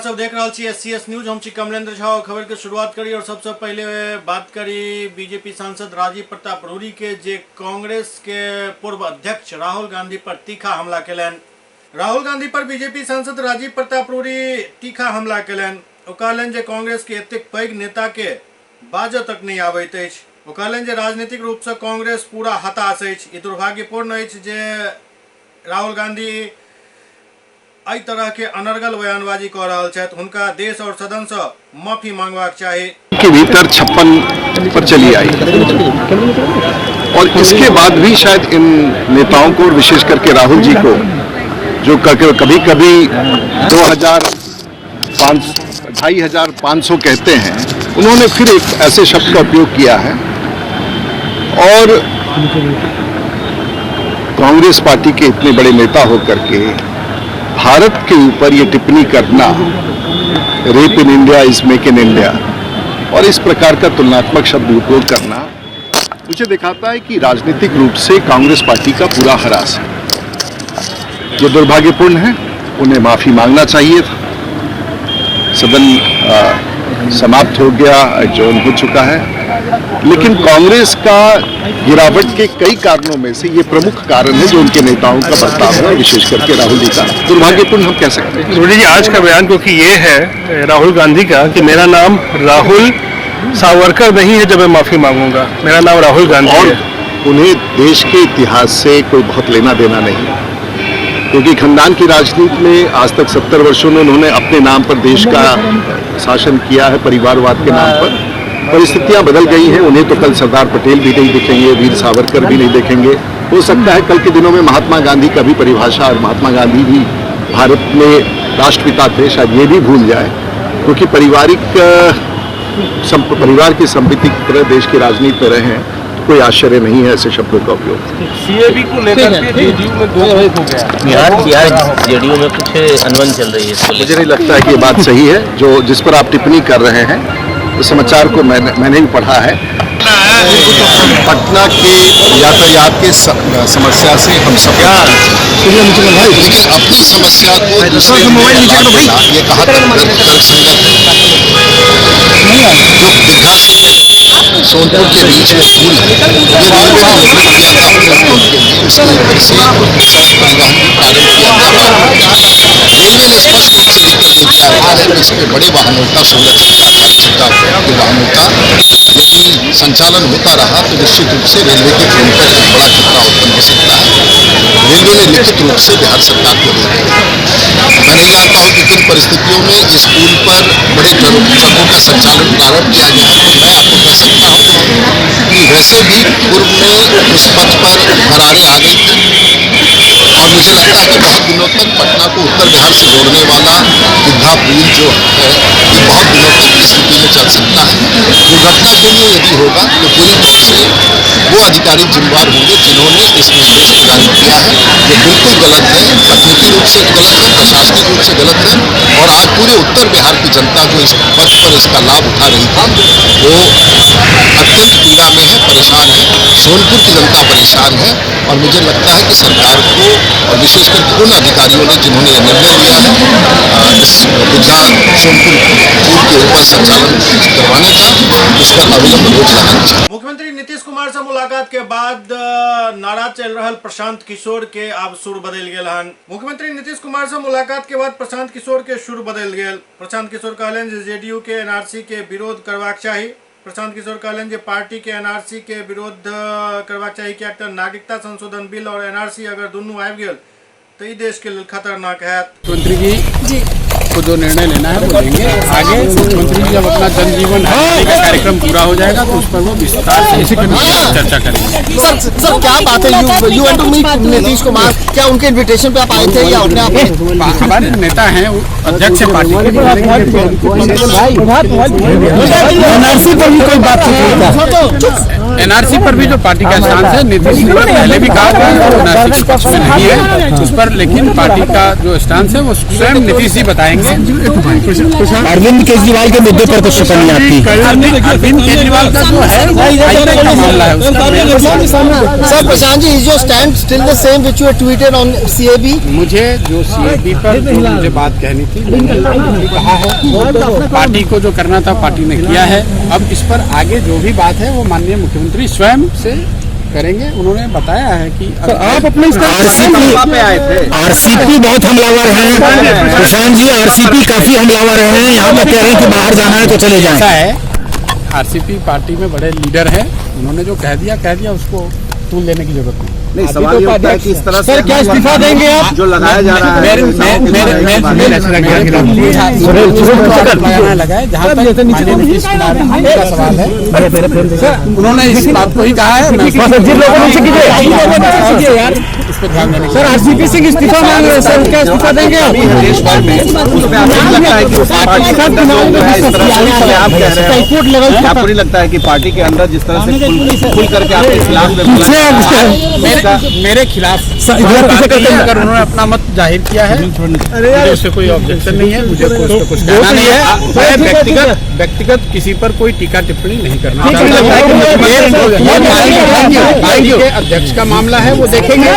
सब देख रहा छी SCS न्यूज। हम छी कमलेंद्र झा। खबर के शुरुआत करी और सबसे पहले बात करी बीजेपी सांसद राजीव प्रताप रूड़ी के जे कांग्रेस के पूर्व अध्यक्ष राहुल गांधी पर तीखा हमला केलन। राहुल गांधी पर बीजेपी सांसद राजीव प्रताप रूड़ी तीखा हमला केलन। ओ कहलन जे कांग्रेस के एतेक पैघ नेता के बाजऽ तक नहीं आबैत अछि। ओ कहलन जे राजनीतिक रूप से कांग्रेस पूरा हताश अछि। ई दुर्भाग्यपूर्ण अछि जे राहुल गांधी आई तरह के अनर्गल बयानबाजी कर रहा छथि। हुनका देश और सदन से माफी मांगबाक चाही। के भीतर 56 पर चली आई और इसके बाद भी शायद इन नेताओं को और विशेष करके राहुल जी को जो कभी कभी 2500 कहते हैं, उन्होंने फिर एक ऐसे शब्द का उपयोग किया है और कांग्रेस पार्टी के इतने बड़े नेता होकर के भारत के ऊपर ये टिप्पणी करना, rape in India is make in India, और इस प्रकार का तुलनात्मक शब्द उपयोग करना मुझे दिखाता है कि राजनीतिक रूप से कांग्रेस पार्टी का पूरा हरास है। जो दुर्भाग्यपूर्ण है, उन्हें माफी मांगना चाहिए था। सदन समाप्त हो गया, एडजर्न हो चुका है, लेकिन कांग्रेस का गिरावट के कई कारणों में से ये प्रमुख कारण है जो उनके नेताओं का बर्ताव है, विशेष करके राहुल जी का दुर्भाग्यपूर्ण हम कह सकते हैं। रूड़ी जी, आज का बयान क्योंकि ये है राहुल गांधी का कि मेरा नाम राहुल सावरकर नहीं है जब मैं माफी मांगूंगा, मेरा नाम राहुल गांधी है। उन्हें देश के इतिहास से कोई बहुत लेना देना नहीं, क्योंकि खानदान की राजनीति में आज तक 70 वर्षों में उन्होंने अपने नाम पर देश का शासन किया है, परिवारवाद के नाम पर। परिस्थितियां बदल गई हैं, उन्हें तो कल सरदार पटेल भी नहीं दिखेंगे, वीर सावरकर भी नहीं देखेंगे। हो सकता है कल के दिनों में महात्मा गांधी का भी परिभाषा और महात्मा गांधी भी भारत में राष्ट्रपिता थे, शायद ये भी भूल जाए, क्योंकि परिवार की संपत्ति की तरह देश की राजनीति में रहे हैं, तो कोई आश्चर्य नहीं है ऐसे शब्दों का उपयोग। सीएबी को लेकर के जेडीयू में 2 ग्रुप हो गया। बिहार जेडीयू में कुछ अनबन चल रही है। मुझे नहीं लगता है कि ये बात सही है। जो जिस पर आप टिप्पणी कर रहे हैं, उस समाचार को मैंने भी पढ़ा है। पटना के यातायात के समस्या से हम सब अपनी समस्या को दूसरे ये कहा जो दीघा से सोनपुर के बीच में पुल रेलवे ने स्पष्ट उत्तर देकर दे दिया है कि इसके बड़े वाहनों का संरक्षण वाहनों का यदि संचालन होता रहा तो निश्चित रूप से रेलवे के ट्रेन पर एक बड़ा खतरा उत्पन्न हो सकता है। रेलवे ने लिखित रूप से बिहार सरकार को दे दिया। मैं नहीं जानता हूँ कि किन परिस्थितियों में इस पुल पर बड़े ट्रकों का संचालन प्रारंभ किया गया है। मैं आपको कह सकता हूँ कि वैसे भी पूर्व में उस पथ पर दरारें आ गई थी और मुझे लगता है कि बहुत दिनों तक पटना को उत्तर बिहार से जोड़ने वाला दीघा पुल जो है, ये बहुत दिनों तक की स्थिति में चल सकता है। दुर्घटना के लिए यदि होगा तो पूरी तरह से वो अधिकारी जिम्मेदार होंगे जिन्होंने इस निर्देश को जारी किया है। ये बिल्कुल गलत है, तकनीकी रूप से गलत है, प्रशासनिक रूप से गलत है, और आज पूरे उत्तर बिहार की जनता जो इस पथ पर इसका लाभ उठा रही थी वो अत्यंत पीड़ा में है, परेशान है। सोनपुर की जनता परेशान है और मुझे लगता है कि सरकार को और विशेष करके उन अधिकारियों ने जिन्होंने यह निर्णय लिया है इस दीघा सोनपुर पुल के ऊपर संचालन करवाने का, इस पर अविलंब रोक लगानी चाहिए। मुख्यमंत्री नीतीश कुमार से मुलाकात के बाद नाराज चल रहा प्रशांत किशोर के अब सुर बदल गेल हन। मुख्यमंत्री नीतीश कुमार से मुलाकात के बाद प्रशांत किशोर के सुर बदल गेल। प्रशांत किशोर कहलन जे जेडीयू के एनआरसी के विरोध करबाक चाही। प्रशांत किशोर कहलन जे पार्टी के एनआरसी के विरोध करबाक चाही, कियाक त नागरिकता संशोधन बिल और एनआरसी अगर दुनू आबि गेल तो ई देश के लिए खतरनाक है। मुख्यमंत्री जी को जो निर्णय लेना है वो लेंगे। आगे मुख्यमंत्री जी जब अपना जनजीवन का कार्यक्रम पूरा हो जाएगा तो उस पर वो विस्तार से चर्चा करेंगे। सर क्या बात है, you want to meet Nitish Kumar, क्या उनके इनविटेशन पे आप आए थे या अपने आप? हमारे नेता हैं, अध्यक्ष है पार्टी के। एनआरसी पर भी कोई बात, एनआरसी पर भी जो पार्टी का स्टांस है, नीतीश कुमार पहले भी कहा था एनआरसी के पक्ष में नहीं है उस पर, लेकिन पार्टी का जो स्टांस है वो स्वयं नीतीश जी बताएंगे अरविंद केजरीवाल के मुद्दे पर कुछ टिप्पणी आपकी? अरविंद केजरीवाल का जो है हाईटेक का मामला है उसका sir Prashant ji, is your stand still the same which you tweeted on CAB? मुझे जो सीएबी पर जो मुझे बात कहनी थी मैंने कहा है, पार्टी को जो करना था पार्टी ने किया है। अब इस पर आगे जो भी बात है वो माननीय मुख्यमंत्री स्वयं से करेंगे। उन्होंने बताया है कि आप अपने आरसीपी बहुत हमलावर हैं प्रशांत जी, आरसीपी काफी हमलावर हैं, यहाँ पर कह रहे हैं कि बाहर जाना है तो चले जाएं। ऐसा है, आरसीपी पार्टी में बड़े लीडर हैं, उन्होंने जो कह दिया उसको तूल लेने की जरूरत नहीं। सवाल ये उठता है कि इस तरह से क्या इस्तीफा देंगे आप? जो लगाया जा रहा है लगाए जहाँ तक नीतीश कुमार का सवाल है, उन्होंने इस बात को ही कहा है। उस पर ध्यान देने सर आरसीपी सिंह इस्तीफा मांग रहे हैं सर, क्या इस्तीफा देंगे आप? देश भर में उसमें आपको लगता है कि हाईकोर्ट लेवल आपको नहीं लगता है कि पार्टी के अंदर जिस तरह से खुल करके आपके खिलाफ मेरे खिलाफ अगर उन्होंने अपना मत जाहिर किया है, मुझे उससे कोई ऑब्जेक्शन नहीं है, मुझे कुछ कहना नहीं है। मैं व्यक्तिगत किसी पर कोई टीका टिप्पणी नहीं करना पार्टी के अध्यक्ष का मामला है, वो देखेंगे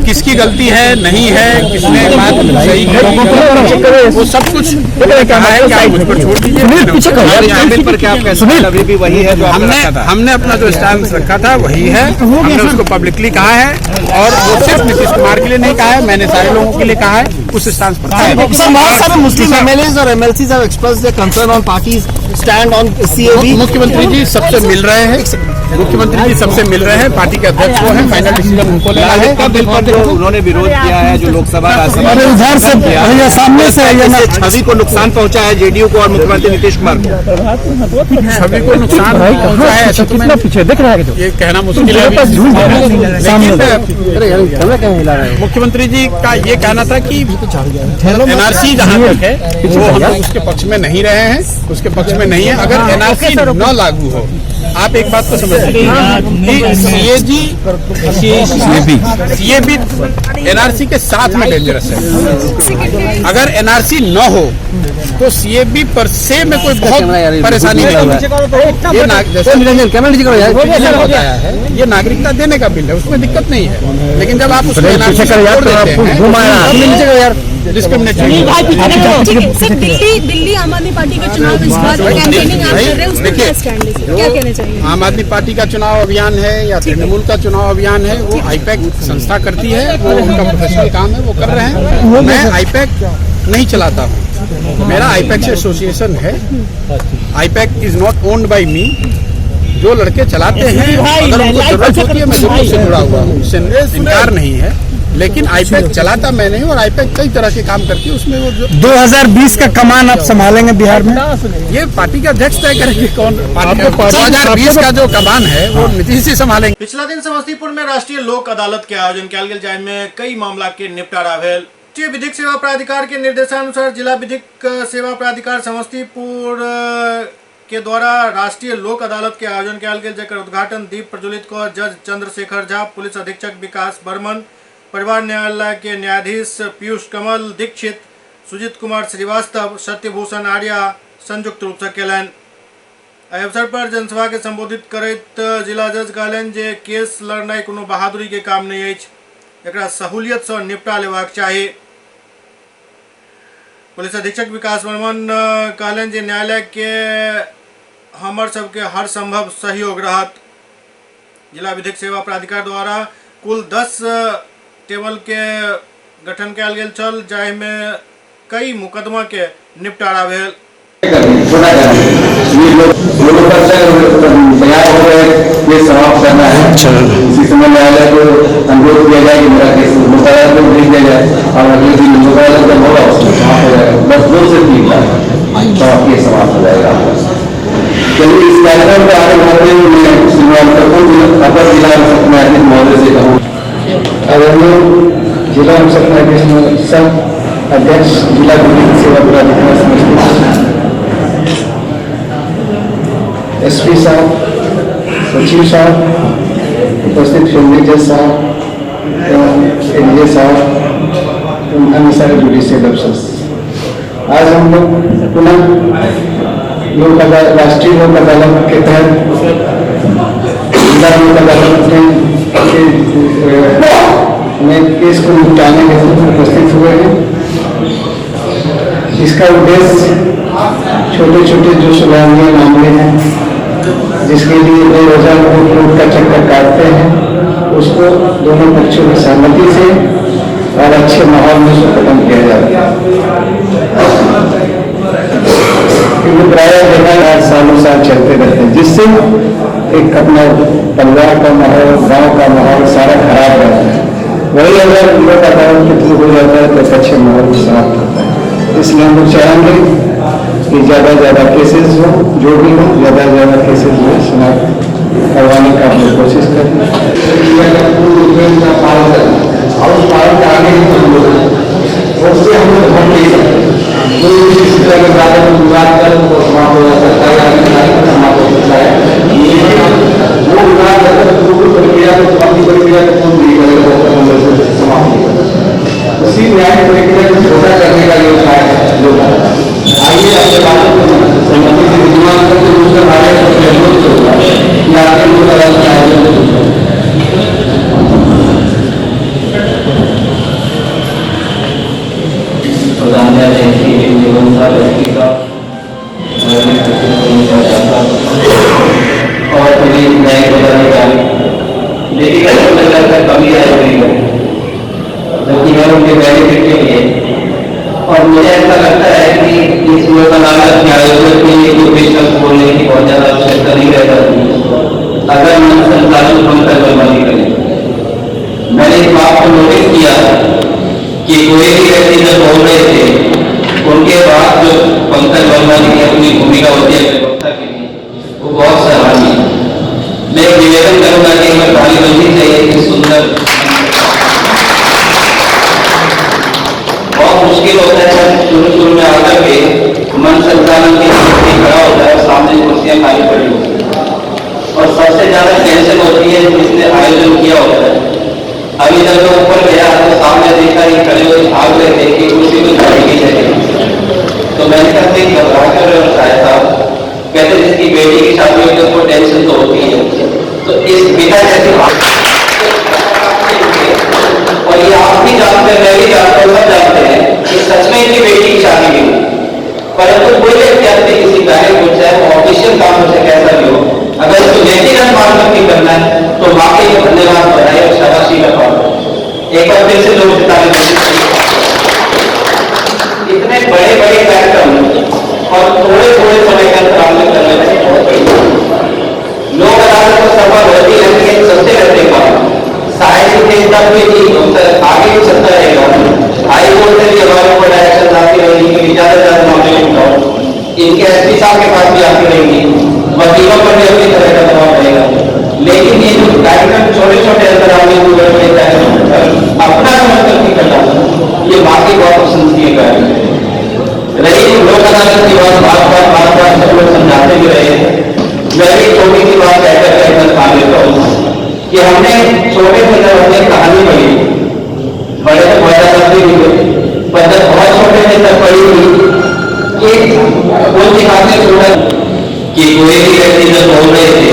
किसकी गलती है नहीं है, किसने बात सही की, वो सब कुछ कहा है कि आप मुझ पर छोड़ दीजिए। पर क्या आप अभी भी वही है जो हमने अपना जो स्टैंड रखा था वही है, हमने उसको पब्लिकली कहा है और वो सिर्फ नीतीश कुमार के लिए नहीं कहा है, मैंने सारे लोगों के लिए कहा है उस स्टैंड पर। बहुत सारे मुस्लिम एमएलएज और MLCs have expressed their concern on parties stand on CAB. मुख्यमंत्री जी सबसे मिल रहे हैं, पार्टी के अध्यक्ष को है, फाइनल डिसीजन उनको लेना है। बिल पर जो उन्होंने विरोध किया है, जो लोकसभा राज्यसभा उधर से सामने से छवि को नुकसान पहुंचा है जेडीयू को और मुख्यमंत्री नीतीश कुमार को। छवि को नुकसान पहुंचा है ऐसा तो मैं पीछे दिख रहा है, ये कहना मुश्किल है। मुख्यमंत्री जी का ये कहना था कि एनआरसी जहाँ तक है वो हम लोग उसके पक्ष में नहीं रहे हैं, उसके पक्ष में नहीं है। अगर एनआरसी न लागू हो, आप एक बात तो समझिए कि सीएबी एनआरसी के साथ में डेंजरस है। अगर एनआरसी न हो तो सीएबी पर से में कोई बहुत परेशानी नहीं होगी। ये नागरिकता देने का बिल है, उसमें दिक्कत नहीं है, लेकिन जब आप उसको एनआरसी छोड़ देते हैं दिल्ली आम आदमी पार्टी का चुनाव इस बार कैंपेनिंग आप कर रहे हैं, उसमें क्या स्टैंड लीजिए, क्या कहना चाहिए? आम आदमी पार्टी का चुनाव अभियान है या तृणमूल का चुनाव अभियान है, वो आईपैक संस्था करती है, वो उनका प्रोफेशनल काम है, वो कर रहे हैं। मैं आईपैक नहीं चलाता हूँ, मेरा आईपैक से एसोसिएशन है। IPAC is not owned by me. जो लड़के चलाते हैं अगर उनको जरूरत होती है, मैं जरूर से जुड़ा हुआ हूँ, इससे इनकार नहीं है, लेकिन आईपैक चलाता मैं नहीं, और आईपैक कई तरह के काम करती है। उसमें वो 2020 का कमान आप संभालेंगे बिहार में? ये पार्टी के अध्यक्ष तय करेंगे कौन। 2020 का जो कमान है वो नीतीश जी संभालेंगे। पिछला दिन समस्तीपुर में राष्ट्रीय लोक अदालत के आयोजन कयल गेल, जाहिमे कई मामला के निपटारा भेल। राष्ट्रीय विधिक सेवा प्राधिकार के निर्देशानुसार जिला विधिक सेवा प्राधिकार समस्तीपुर के द्वारा राष्ट्रीय लोक अदालत के आयोजन कयल गेल, जेकर उद्घाटन दीप प्रज्वलित कर जज चंद्रशेखर झा, पुलिस अधीक्षक विकास बर्मन, परिवार न्यायालय के न्यायाधीश पीयूष कमल दीक्षित, सुजीत कुमार श्रीवास्तव, सत्यभूषण आर्या संयुक्त रूप से कयलनि। एहि अवसर पर जनसभा के संबोधित करैत जिला जज कहलनि जे केस लड़नाइ कोनो बहादुरी के काम नहीं अछि, एकरा सहूलियत से निपटा लेबाक चाही। पुलिस अधीक्षक विकास बर्मन कहलनि जे न्यायालय के हमर सबके हर संभव सहयोग रहत। जिला विधिक सेवा प्राधिकार द्वारा कुल 10 टेबल के गठन कयल गेल छल, जाहिमे कई मुकदमा के निपटारा भेल। समाप्त करना है, इसी समय न्यायालय को अनुरोध किया जाए कि मेरा केस लोक अदालत में भेज दिया जाए और अगले दिन लोक अदालत जब होगा उसमें समाप्त हो जाएगा। बस 2 से 3 लाख तो केस समाप्त हो जाएगा। चलिए इस कार्यक्रम को आगे बढ़ाते हुए मैं श्रीमान अपर जिला न्यायाधीश महोदय से कहूँ, जिला न्यायाधीश अध्यक्ष जिला विधिक सेवा प्राधिकार समस्तीपुर, एसपी साहब, सचिव साहब, उपस्थित फील्ड जज साहब एवं एडीजे साहब, अन्य सारे जुडिशियल अफसर्स, आज हम लोग पुनः राष्ट्रीय लोक अदालत के तहत जिला लोक अदालत में केस को निपटाने के लिए उपस्थित हुए हैं। इसका उद्देश्य छोटे छोटे जो सुलझाने मामले हैं जिसके लिए 2000 कोर्ट का चक्कर काटते हैं उसको दोनों पक्षों की सहमति से और अच्छे माहौल में उसको खत्म किया जाता है। क्योंकि प्राय देखा आज सालों साल चलते रहते हैं जिससे एक अपना परिवार का माहौल गांव का माहौल सारा खराब रहता है। वही अगर लोक अदालत के थ्रू हो जाता है तो एक अच्छे माहौल समाप्त होता है। इसलिए हम लोग चाहेंगे कि ज़्यादा ज़्यादा केसेस हो, जो भी हो ज़्यादा ज़्यादा केसेस जो है समाप्त करवाने का हम लोग कोशिश करें और उस पालन के आगे ही हम लोग उससे हम लोग हम नहीं सकते। कोई भी किसी तरह के बारे में विवाद कर वो समाप्त हो सकता है, समाप्त हो सकता है। वो विवाद अगर पूरी प्रक्रिया को समाप्ति प्रक्रिया को पूर्ण नहीं करेगा तो हम लोग समाप्त नहीं करेंगे। उसी न्याय प्रक्रिया को छोटा करने का ये उपाय है लोग आइए अपने बातों को सहमति से विद्यमान करके दूसरे बारे में अनुरोध होगा कि आपके लोग अदालत का आयोजन और मेरी न्याय पदाधिकारी लेकिन कमी आई जबकि मैं उनके बेनिफिट के लिए और मुझे ऐसा लगता है कि इस लोक अदालत के आयोजन के लिए कोई पेशकश बोलने की बहुत ज्यादा आवश्यकता नहीं रह जाती अगर मन संचालन पंकज वर्मा नहीं करें। मैंने इस बात को नोटिस किया कि कोई भी व्यक्ति जब बोल रहे थे उनके बाद जो पंकज वर्मा जी की अपनी भूमिका होती है प्रवक्ता के लिए वो बहुत सराहनीय है। मैं एक निवेदन करूंगा कि हमें ताली बजनी चाहिए कि सुंदर बहुत मुश्किल होता है शुरू में आकर के मन संचालन के लिए खड़ा होता है सामने कुर्सियां खाली पड़ी होती है और सबसे ज्यादा टेंशन होती है जिसने आयोजन किया होता है। अभी जब मैं ऊपर गया तो सामने देखा कि खड़े हुए भाग रहे थे कि कुर्सी को खाली की जगह तो मैंने कहा कि घबरा कर शायद साहब कहते जिसकी बेटी की शादी होती है उसको टेंशन तो होती है तो इस बिना जैसी बात और ये आप भी जानते हैं मैं भी जानता हूँ सब जानते हैं कि सच में इनकी बेटी की शादी नहीं हुई परंतु कोई व्यक्ति अपने किसी कार्य को चाहे ऑफिशियल काम से कैसा भी हो अगर इसको व्यक्तिगत मार्ग नहीं करना है तो वाकई को धन्यवाद बढ़ाए और शाबाशी का पाओ। एक बार फिर से लोग इतने बड़े बड़े कार्यक्रम और थोड़े थोड़े समय का अंतराल में करने में बहुत बड़ी लोक अदालत को सफल होती है लेकिन सबसे रहते बात साहित्य के तब भी आगे भी चलता रहेगा। हाई कोर्ट से भी हमारे ऊपर डायरेक्शन आती रहेगी कि ज्यादा ज्यादा मामले उठाओ इनके एसपी साहब के पास भी आती रहेंगी वकीलों पर भी अपनी तरह का दबाव रहेगा लेकिन ये जो कार्यक्रम छोटे छोटे अंतराल में अपना समर्थन नहीं करना ये वाकई बहुत प्रशंसनीय कार्य है। रही लोक अदालत की बात बार बार सब लोग समझाते भी रहे मैं भी छोटी सी बात कहकर मान लेता हूँ कि हमने छोटे से जब हमने कहानी पढ़ी बड़े तो बहुत ज्यादा नहीं हुए पर जब बहुत छोटे से तब पढ़ी थी कि वो दिखाते छोटा कि कोई भी व्यक्ति जब बोल रहे थे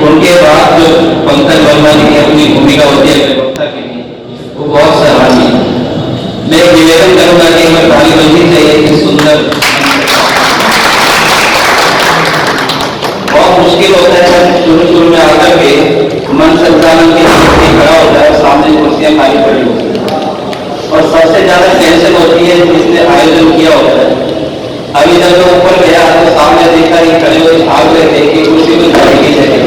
उनके बाद जो पंकज वर्मा जी की अपनी भूमिका होती है प्रवक्ता के लिए वो बहुत सराहनीय है। मैं एक निवेदन करूंगा कि हमें ताली बजनी चाहिए कि सुंदर बहुत मुश्किल होता है शुरू में आकर के मन संचालन के लिए खड़ा होता है सामने कुर्सियां खाली पड़ी होती है और सबसे ज्यादा टेंशन होती है जिसने आयोजन किया होता है। अभी जब मैं ऊपर गया तो सामने देखा कि खड़े हुए भाग रहे थे कि कुर्सी को खाली की जगह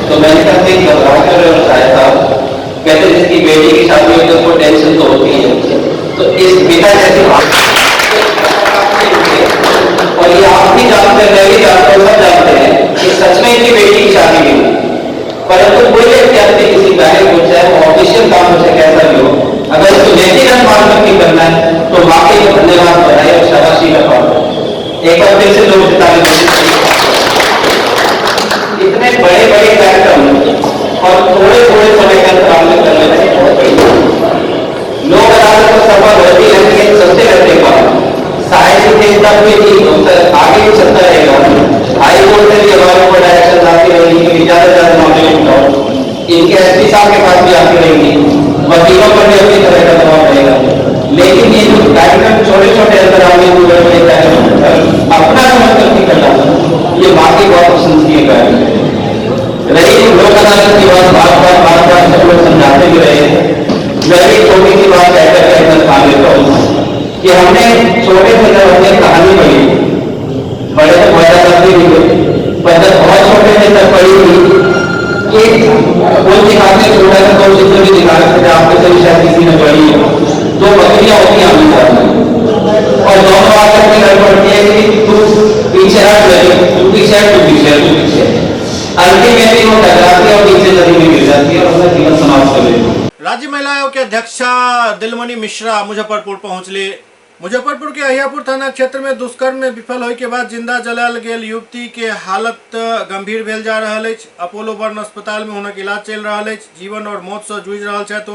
तो मैंने कहा कि घबरा कर शायद साहब कहते जिसकी बेटी की शादी होती है उसको टेंशन तो होती है तो इस बिना जैसी बात और ये आप भी जानते हैं मैं भी जानता हूँ सब जानते हैं कि सच में इनकी बेटी की शादी नहीं हुई परंतु कोई व्यक्ति अपने किसी कार्य को चाहे ऑफिशियल काम से कैसा भी हो अगर इसको व्यक्तिगत मार्ग नहीं करना है तो वाकई को धन्यवाद बढ़ाए और शाबाशी का पाओ। एक बार फिर से लोग इतने बड़े बड़े कार्यक्रम और थोड़े थोड़े समय का अंतराल में करने में बहुत बड़ी लोक अदालत को सफल होती है लेकिन सबसे रहते बात एसपी साहब के पास भी आती रहेंगी, वकीलों पर भी अपनी तरह का दबाव रहेगा, लेकिन ये जो कार्यक्रम छोटे छोटे अंतराल अपना समर्थन नहीं करना, ये वाकई बहुत प्रशंसनीय कार्य है। रही लोक अदालत की बात, बार बार सब लोग समझाते भी रहे, मैं भी छोटी सी बात कहकर के अंदर मान लेता हूँ कि हमने छोटे से जब अपनी कहानी पढ़ी, बड़े तो बहुत करते भी हुए, पर जब बहुत छोटे से तब पढ़ी थी कि वो दिखाते छोटा सा दो चित्र भी दिखा सकते, आपके से शायद किसी ने पढ़ी है, दो बकरियां होती हैं आमने सामने और दोनों आकर की लड़ पड़ती है कि तू पीछे हट गई, तू पीछे हट, तू पीछे हट, तू पीछे। अल्टीमेटली वो टकराती है और नीचे नदी में गिर जाती है और उसका जीवन समाप्त कर लेती है। राज्य महिला आयोग के अध्यक्षा दिलमणि मिश्रा मुजफ्फरपुर पहुंचली। मुजफ्फरपुर के अहियापुर थाना क्षेत्र में दुष्कर्म में विफल होय के बाद जिंदा जलाल गेल युवती के हालत गंभीर भेल जा रहल अछि। अपोलो बर्न अस्पताल में हुनक इलाज चलि रहल अछि। जीवन और मौत से जूझि रहल छथि ओ।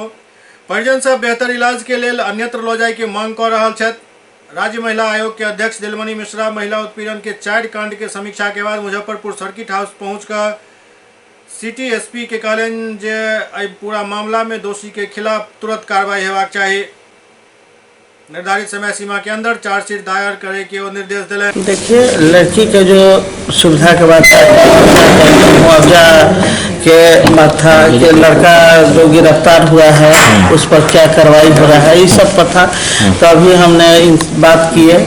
परिजन सब बेहतर इलाज के लेल अन्यत्र लऽ जाय के मांग कऽ रहल छथि। राज्य महिला आयोग के अध्यक्ष दिलमणि मिश्रा महिला उत्पीड़न के 4 कांड के समीक्षा के बाद मुजफ्फरपुर सर्किट हाउस पहुंचकर सिटी एसपी के कहलनि जे एहि पूरा मामला में दोषी के खिलाफ तुरंत कार्रवाई हेबाक चाही। निर्धारित समय सीमा के अंदर चार्जशीट दायर करे के वो निर्देश दिले। देखिए, लड़की के जो सुविधा के बाद मुआवजा के बात था कि लड़का जो गिरफ्तार हुआ है उस पर क्या कार्रवाई हो रहा है, ये सब पर था। तो अभी हमने बात की है,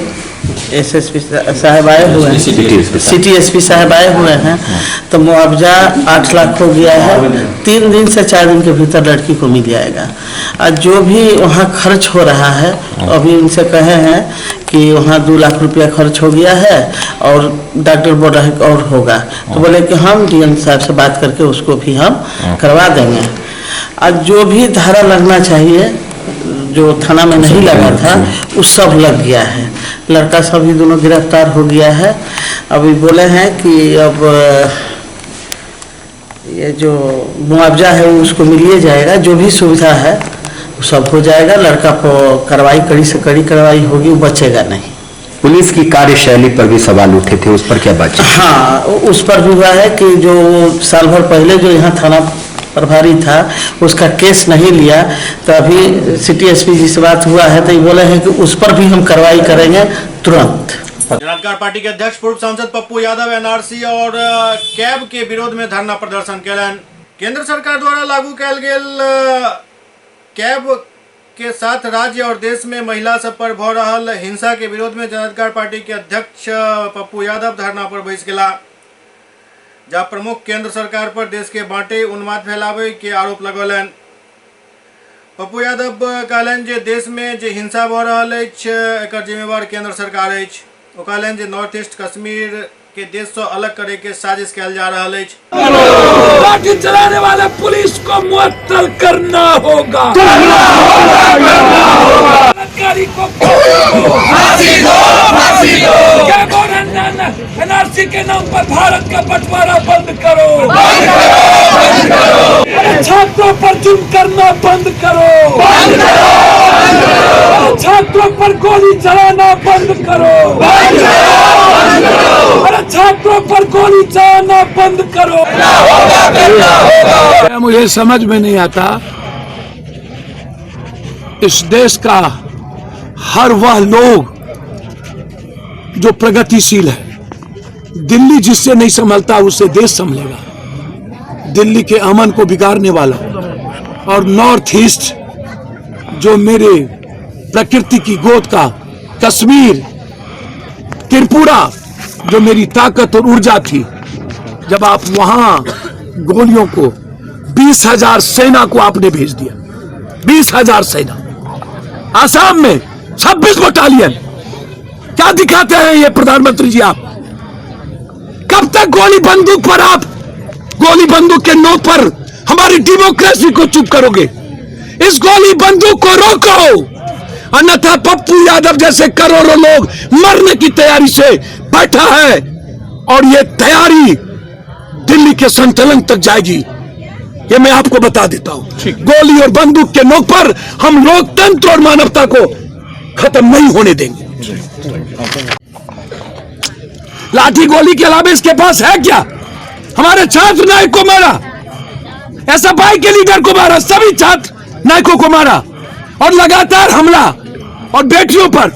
एसएसपी साहब आए हुए हैं, सिटी एसपी साहब आए हुए हैं, तो मुआवजा 8 लाख हो गया है। 3 दिन से 4 दिन के भीतर लड़की को मिल जाएगा। और जो भी वहाँ खर्च हो रहा है, अभी उनसे कहे हैं कि वहाँ 2 लाख रुपया खर्च हो गया है और डॉक्टर बोल रहा है कि और होगा, तो बोले कि हम डीएम साहब से बात करके उसको भी हम करवा देंगे। और जो भी धारा लगना चाहिए जो थाना में नहीं लगा था वो सब लग गया है। लड़का सभी दोनों गिरफ्तार हो गया है। अभी बोले हैं कि अब ये जो मुआवजा है वो उसको मिल जाएगा, जो भी सुविधा है वो सब हो जाएगा। लड़का को कार्रवाई कड़ी से कड़ी कार्रवाई होगी, वो बचेगा नहीं। पुलिस की कार्यशैली पर भी सवाल उठे थे, उस पर क्या बात? हाँ, उस पर भी हुआ है कि जो साल भर पहले जो यहाँ थाना प्रभारी था उसका केस नहीं लिया, तो अभी सिटी एसपी जी से बात हुआ है तो ये बोले हैं कि उस पर भी हम कार्रवाई करेंगे तुरंत। जनाधिकार पार्टी के अध्यक्ष पूर्व सांसद पप्पू यादव एनआरसी और कैब के विरोध में धरना प्रदर्शन कयलनि। केंद्र सरकार द्वारा लागू कयल गेल कैब के साथ राज्य और देश में महिला सब पर भऽ रहल हिंसा के विरोध में जनाधिकार पार्टी के अध्यक्ष पप्पू यादव धरना पर बैस गेला। जहाँ प्रमुख केंद्र सरकार पर देश के बांटे उन्माद फैलावे के आरोप लगौलनि। पप्पू यादव कहलनि जे देश में जे हिंसा भऽ रहल अछि एकर जिम्मेवार केंद्र सरकार अछि। ओ कहलनि जे नॉर्थ ईस्ट कश्मीर के देश से अलग करे के साजिश कयल जा रहल अछि। लाठी चलाने वाले पुलिस को मुअत्तल करना होगा। अधिकारी को फांसी दो, फांसी दो। एनआरसी के नाम पर भारत का बंटवारा बंद करो, बंद करो, बंद करो। छात्रों पर जुल्म करना बंद करो, बंद करो, बंद करो। छात्रों पर गोली चलाना बंद करो, बंद करो, बंद करो। अरे छात्रों पर गोली चलाना बंद करो। मुझे समझ में नहीं आता, इस देश का हर वह लोग जो प्रगतिशील है, दिल्ली जिससे नहीं संभलता उससे देश संभलेगा। दिल्ली के अमन को बिगाड़ने वाला और नॉर्थ ईस्ट जो मेरे प्रकृति की गोद का कश्मीर, त्रिपुरा जो मेरी ताकत और ऊर्जा थी, जब आप वहां गोलियों को 20,000 सेना को आपने भेज दिया, 20,000 सेना। आसाम में 26 बटालियन। क्या दिखाते हैं ये प्रधानमंत्री जी? आप कब तक गोली बंदूक पर, आप गोली बंदूक के नोक पर हमारी डेमोक्रेसी को चुप करोगे? इस गोली बंदूक को रोको, अन्यथा पप्पू यादव जैसे करोड़ों लोग मरने की तैयारी से बैठा है और ये तैयारी दिल्ली के संतलन तक जाएगी। ये मैं आपको बता देता हूं। गोली और बंदूक के नोक पर हम लोकतंत्र और मानवता को खत्म नहीं होने देंगे। लाठी गोली के अलावा इसके पास है क्या? हमारे छात्र नायक को मारा, एसएफआई के लीडर को मारा, सभी छात्र नायकों को मारा और लगातार हमला और बेटियों पर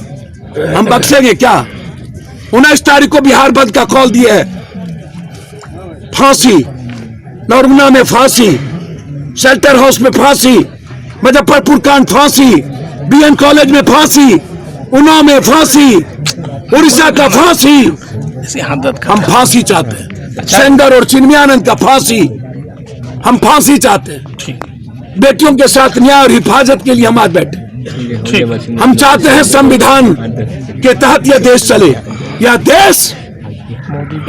हम बख्शेंगे क्या? 19 तारीख को बिहार बंद का कॉल दिया है। फांसी, नौरगुना में फांसी, शेल्टर हाउस में फांसी, मुजफ्फरपुर कांड फांसी, बीएन कॉलेज में फांसी, उन्नाव में फांसी, उड़ीसा का फांसी। हम फांसी चाहते हैं। सेंगर और चिन्मयानंद का फांसी, हम फांसी चाहते हैं। बेटियों के साथ न्याय और हिफाजत के लिए हम आज बैठे। हम चाहते हैं संविधान के तहत यह देश चले। यह देश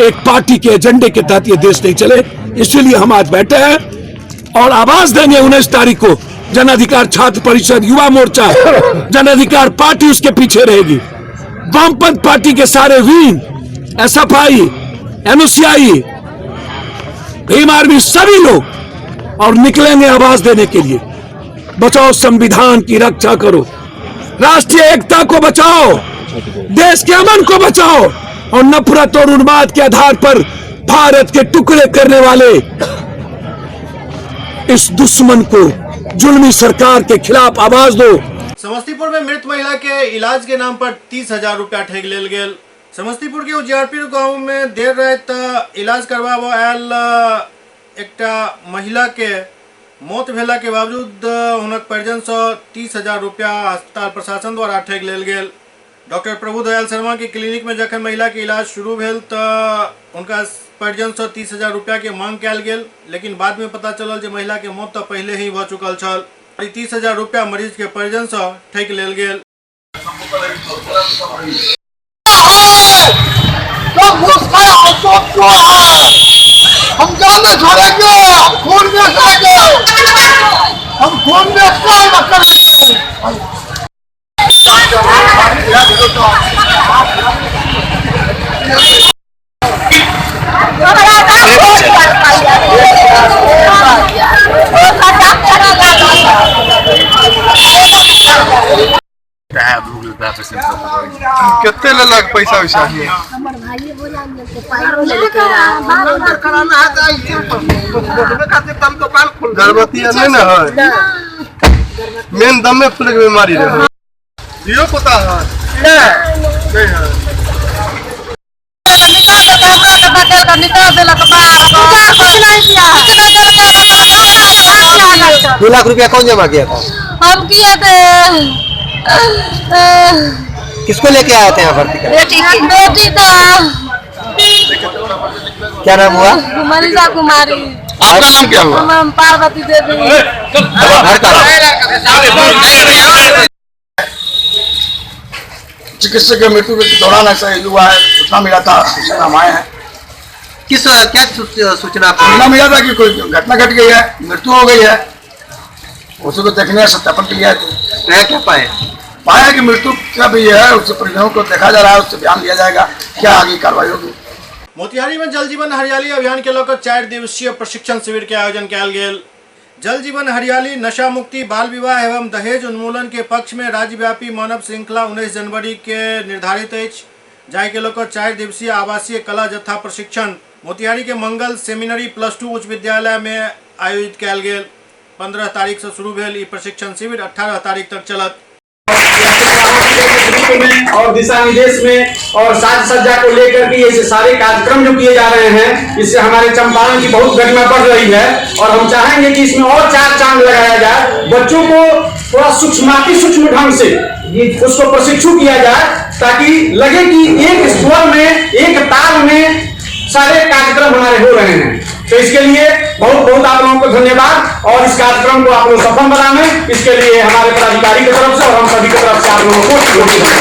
एक पार्टी के एजेंडे के तहत यह देश नहीं चले, इसीलिए हम आज बैठे हैं और आवाज देंगे 19 तारीख को। जन अधिकार छात्र परिषद, युवा मोर्चा, जन अधिकार पार्टी उसके पीछे रहेगी। वामपंथ पार्टी के सारे विंग, एसएफआई, एनओसीआई, भीम आर्मी, सभी लोग और निकलेंगे आवाज देने के लिए। बचाओ संविधान की रक्षा करो, राष्ट्रीय एकता को बचाओ, देश के अमन को बचाओ और नफरत और उन्माद के आधार पर भारत के टुकड़े करने वाले इस दुश्मन को, जुल्मी सरकार के खिलाफ आवाज दो। समस्तीपुर में मृत महिला के इलाज के नाम पर 30,000 रुपया ठग लेल गेल। समस्तीपुर के उजियारपुर गांव में देर रात इलाज करबाबो आयल एकटा महिला के मौत भेला के बावजूद हुनक परिजन से 30,000 रुपया अस्पताल प्रशासन द्वारा ठग लेल गेल। डॉक्टर प्रभु दयाल शर्मा के क्लिनिक में जखन महिला के इलाज शुरू भेल तो उनका परिजन से 30,000 रुपया के मांग कयल गेल, लेकिन बाद में पता चलल जे महिला के मौत तो पहले ही भ चुकल छल। 30,000 रुपया मरीज के परिजन से ठग लेल गेल। हम जान में छोड़ेंगे, खून में खाएंगे, हम खून में करेंगे। कितने लग पैसा वैसा गर्भवती नहीं ना है, मेन दम में फूले की बीमारी रहे, यो पता है नहीं है। दो लाख रुपया कौन जमा किया था? हम किए थे। किसको लेके आए थे यहाँ भर्ती कर? बेटी था। क्या नाम हुआ? मनीषा कुमारी। आपका नाम क्या हुआ? हम पार्वती देवी। घर का चिकित्सक की मृत्यु के दौरान ऐसा हुआ है, सूचना मिला था, सूचना हम आए हैं। किस क्या सूचना मिला था कि कोई घटना घट गई है, मृत्यु हो गई है, उसी को देखने सत्यापन के लिए क्या पाया कि मृत्यु क्या भी है, उससे परिजनों को देखा जा रहा है, उससे ध्यान दिया जाएगा क्या आगे कार्रवाई होगी। मोतिहारी में जल जीवन हरियाली अभियान के लेकर 4 दिवसीय प्रशिक्षण शिविर के आयोजन कयल गेल। जल जीवन हरियाली, नशा मुक्ति, बाल विवाह एवं दहेज उन्मूलन के पक्ष में राज्यव्यापी मानव श्रृंखला 19 जनवरी के निर्धारित अछि, जाहि के लेकर 4 दिवसीय आवासीय कला जत्था प्रशिक्षण मोतिहारी के मंगल सेमिनरी +2 उच्च विद्यालय में आयोजित कयल गेल। 15 तारीख से शुरू भेल ई प्रशिक्षण शिविर 18 तारीख तक चलत। में और दिशा निर्देश में और साज सज्जा को लेकर के ये सारे कार्यक्रम जो किए जा रहे हैं, इससे हमारे चंपारण की बहुत गरिमा बढ़ रही है और हम चाहेंगे कि इसमें और 4 चांद लगाया जाए। बच्चों को थोड़ा सूक्ष्म ढंग से उसको प्रशिक्षित किया जाए ताकि लगे कि एक स्वर में, एक ताल में सारे कार्यक्रम हमारे हो रहे हैं। तो इसके लिए बहुत बहुत आप लोगों को धन्यवाद और इस कार्यक्रम को आप लोग सफल बनाने, इसके लिए हमारे पदाधिकारी की तरफ से और हम सभी की तरफ से आप लोगों को धन्यवाद।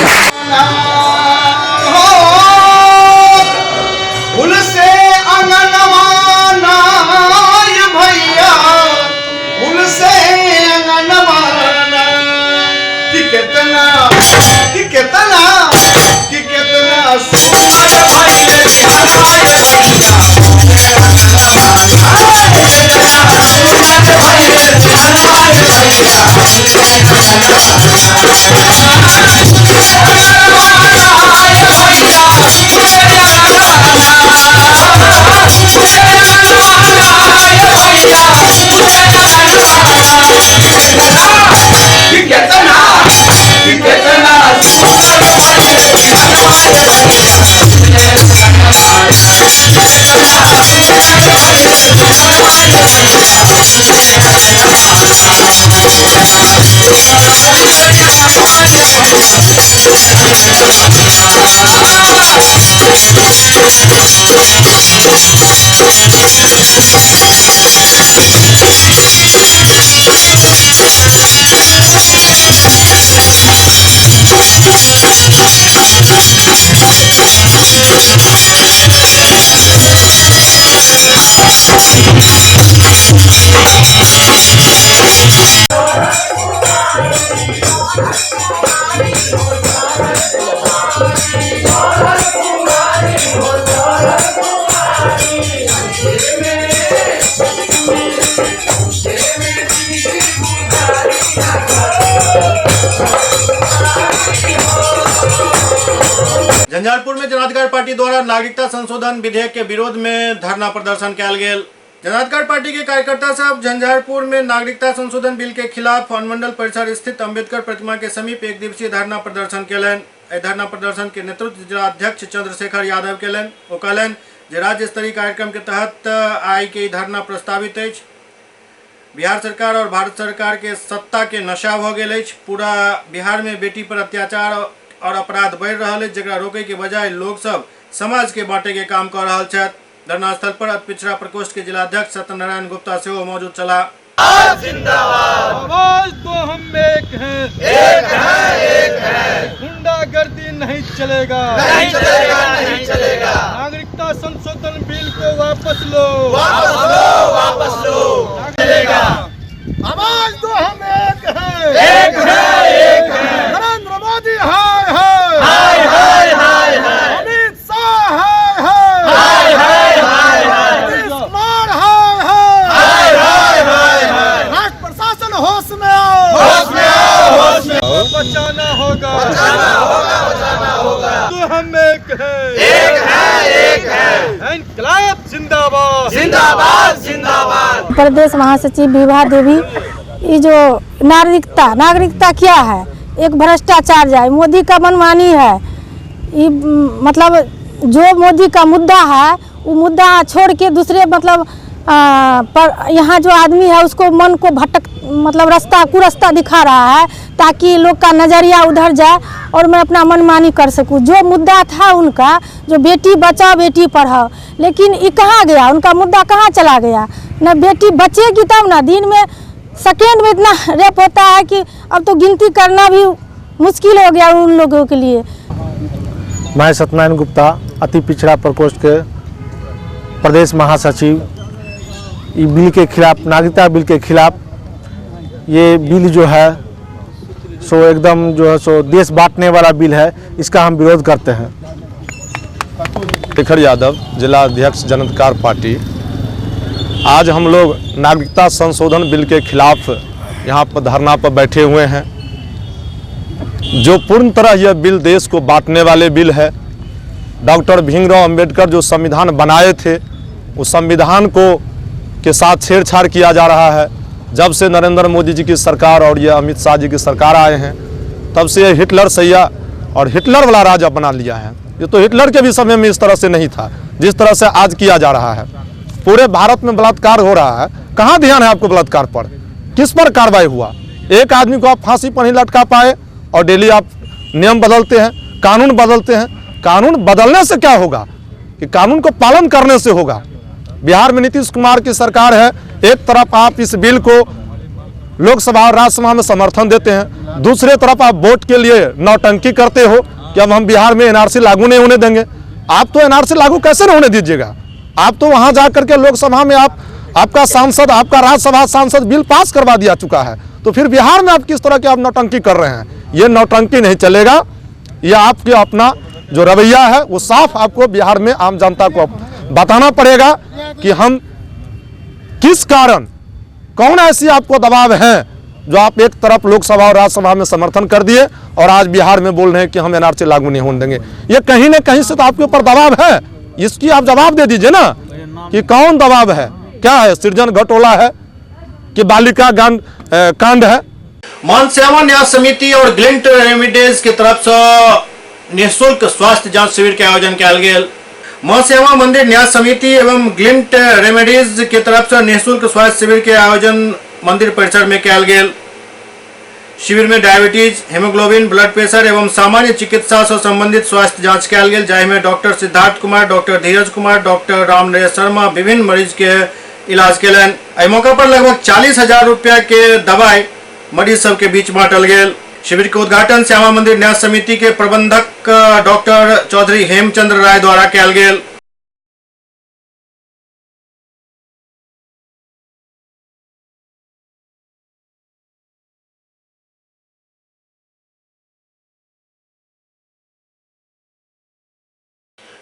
झंझारपुर में जनाधिकार पार्टी द्वारा नागरिकता संशोधन विधेयक के विरोध में धरना प्रदर्शन किया गया। जनाधिकार पार्टी के कार्यकर्ता सब झंझारपुर में नागरिकता संशोधन बिल के खिलाफ अनुमंडल परिसर स्थित अंबेडकर प्रतिमा के समीप एक दिवसीय धरना प्रदर्शन केलन। धरना प्रदर्शन के नेतृत्व जिला अध्यक्ष चंद्रशेखर यादव केलन। ओ कहलन जे राज्य स्तरीय कार्यक्रम के तहत आई के धरना प्रस्तावित है। बिहार सरकार और भारत सरकार के सत्ता के नशा भ गेल। पूरा बिहार में बेटी पर अत्याचार और अपराध बढ़ रहा है, जरा रोके के बजाय लोग सब समाज के बांटे के काम कर रहा है। धरना स्थल पर अति पिछड़ा प्रकोष्ठ के जिलाध्यक्ष सत्यनारायण गुप्ता से मौजूद चला। आवाज तो हम एक हैं, एक है। गुंडागर्दी नहीं चलेगा, नहीं चलेगा, नहीं चलेगा। नागरिकता संशोधन बिल को वापस लो, वापस लो, वापस लो। चलेगा। आवाज तो हम एक हैं, एक है। नरेंद्र मोदी हाय हाय, हाय हाय हाय हाय। अमित शाह हाय हाय, हाय हाय। नीतीश कुमार हाय हाय, हाय हाय। राष्ट्र प्रशासन होश में आओ, होश में आओ, होश में आओ। बचाना होगा, बचाना होगा, बचाना होगा। तो हम एक है, एक है। इनकलाब जिंदाबाद, जिंदाबाद, जिंदाबाद। प्रदेश महासचिव विभा देवी, ये जो नागरिकता क्या है? एक भ्रष्टाचार जाए, मोदी का मनमानी है। ये मतलब जो मोदी का मुद्दा है वो मुद्दा छोड़ के दूसरे मतलब पर यहाँ जो आदमी है उसको मन को भटक मतलब कुरास्ता दिखा रहा है ताकि लोग का नज़रिया उधर जाए और मैं अपना मनमानी कर सकूं। जो मुद्दा था उनका, जो बेटी बचाओ बेटी पढ़ाओ, लेकिन ये कहाँ गया? उनका मुद्दा कहाँ चला गया? न बेटी बचेगी तब ना। दिन में सेकेंड में इतना रेप होता है कि अब तो गिनती करना भी मुश्किल हो गया उन लोगों के लिए। मैं सत्यनारायण गुप्ता, अति पिछड़ा प्रकोष्ठ के प्रदेश महासचिव। ये बिल के खिलाफ, नागरिकता बिल के खिलाफ, ये बिल जो है सो एकदम जो है सो देश बांटने वाला बिल है, इसका हम विरोध करते हैं। शेखर यादव, जिला अध्यक्ष जनाधिकार पार्टी। आज हम लोग नागरिकता संशोधन बिल के खिलाफ यहाँ पर धरना पर बैठे हुए हैं। जो पूर्ण तरह यह बिल देश को बांटने वाले बिल है। डॉक्टर भीमराव अंबेडकर जो संविधान बनाए थे, उस संविधान को के साथ छेड़छाड़ किया जा रहा है। जब से नरेंद्र मोदी जी की सरकार और ये अमित शाह जी की सरकार आए हैं, तब से हिटलर सैया और हिटलर वाला राज बना लिया है। ये तो हिटलर के भी समय में इस तरह से नहीं था जिस तरह से आज किया जा रहा है। पूरे भारत में बलात्कार हो रहा है। कहाँ ध्यान है आपको बलात्कार पर? किस पर कार्रवाई हुआ? एक आदमी को आप फांसी पर नहीं लटका पाए और डेली आप नियम बदलते हैं, कानून बदलते हैं। कानून बदलने से क्या होगा? कि कानून को पालन करने से होगा। बिहार में नीतीश कुमार की सरकार है। एक तरफ आप इस बिल को लोकसभा और राज्यसभा में समर्थन देते हैं, दूसरे तरफ आप वोट के लिए नौटंकी करते हो कि अब हम बिहार में एनआरसी लागू नहीं होने देंगे। आप तो एनआरसी लागू कैसे नहीं होने दीजिएगा? आप तो वहां जाकर के लोकसभा में आपका सांसद, आपका राज्यसभा सांसद बिल पास करवा दिया चुका है। तो फिर बिहार में आप किस तरह की आप नौटंकी कर रहे हैं? ये नौटंकी नहीं चलेगा। यह आपके अपना जो रवैया है वो साफ आपको बिहार में आम जनता को बताना पड़ेगा कि हम किस कारण, कौन ऐसी आपको दबाव है जो आप एक तरफ लोकसभा और राज्यसभा में समर्थन कर दिए और आज बिहार में बोल रहे हैं कि हम एनआरसी लागू नहीं होने देंगे। ये कहीं ना कहीं से तो आपके ऊपर दबाव है। इसकी आप जवाब दे दीजिए ना कि कौन दबाव है, क्या है? सृजन घटोला है कि बालिका कांड है? मान सेवा न्यास समिति और ग्लिंट रेमिडीज की तरफ से निःशुल्क स्वास्थ्य जांच शिविर के आयोजन किया गया। मां श्यामा मंदिर न्यास समिति एवं ग्लिंट रेमेडीज की तरफ से निःशुल्क स्वास्थ्य शिविर के आयोजन मंदिर परिसर में किया गेल। शिविर में डायबिटीज, हेमोग्लोबिन, ब्लड प्रेशर एवं सामान्य चिकित्सा से संबंधित स्वास्थ्य जांच किया गेल, जाहि में डॉक्टर सिद्धार्थ कुमार, डॉक्टर धीरज कुमार, डॉक्टर राम नरेश शर्मा विभिन्न मरीज के इलाज केलन। एहि मौका पर लगभग 40,000 रुपया के दवाई मरीज सब के बीच बांटल गेल। शिविर के उद्घाटन श्यामा मंदिर न्यास समिति के प्रबंधक डॉक्टर चौधरी हेमचंद्र राय द्वारा किया गेल।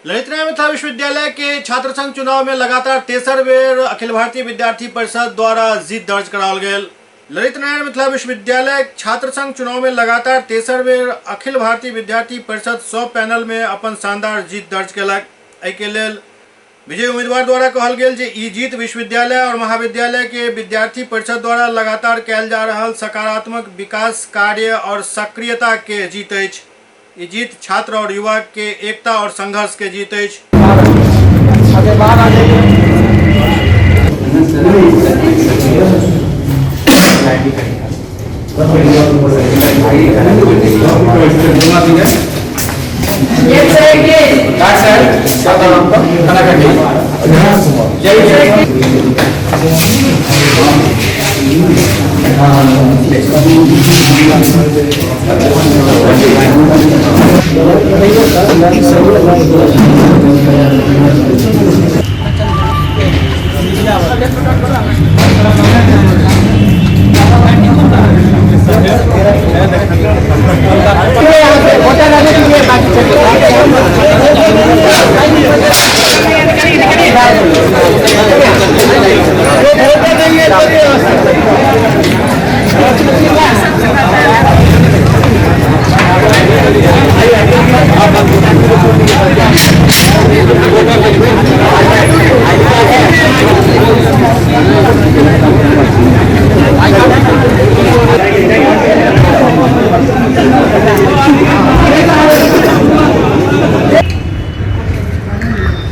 ललित नारायण मिथिला विश्वविद्यालय के छात्र संघ चुनाव में लगातार तेसर बेर अखिल भारतीय विद्यार्थी परिषद द्वारा जीत दर्ज कराओल गेल। ललित नारायण मिथिला विश्वविद्यालय छात्र संघ चुनाव में लगातार तेसर बेर अखिल भारतीय विद्यार्थी परिषद 100 पैनल में अपन शानदार जीत दर्ज केलक। एहि के लेल विजयी उम्मीदवार द्वारा कहल गेल जे ई जीत विश्वविद्यालय और महाविद्यालय के विद्यार्थी परिषद द्वारा लगातार कयल जा रहल सकारात्मक विकास कार्य और सक्रियता के जीत अछि। ये जीत छात्र और युवा के एकता और संघर्ष के जीत अछि।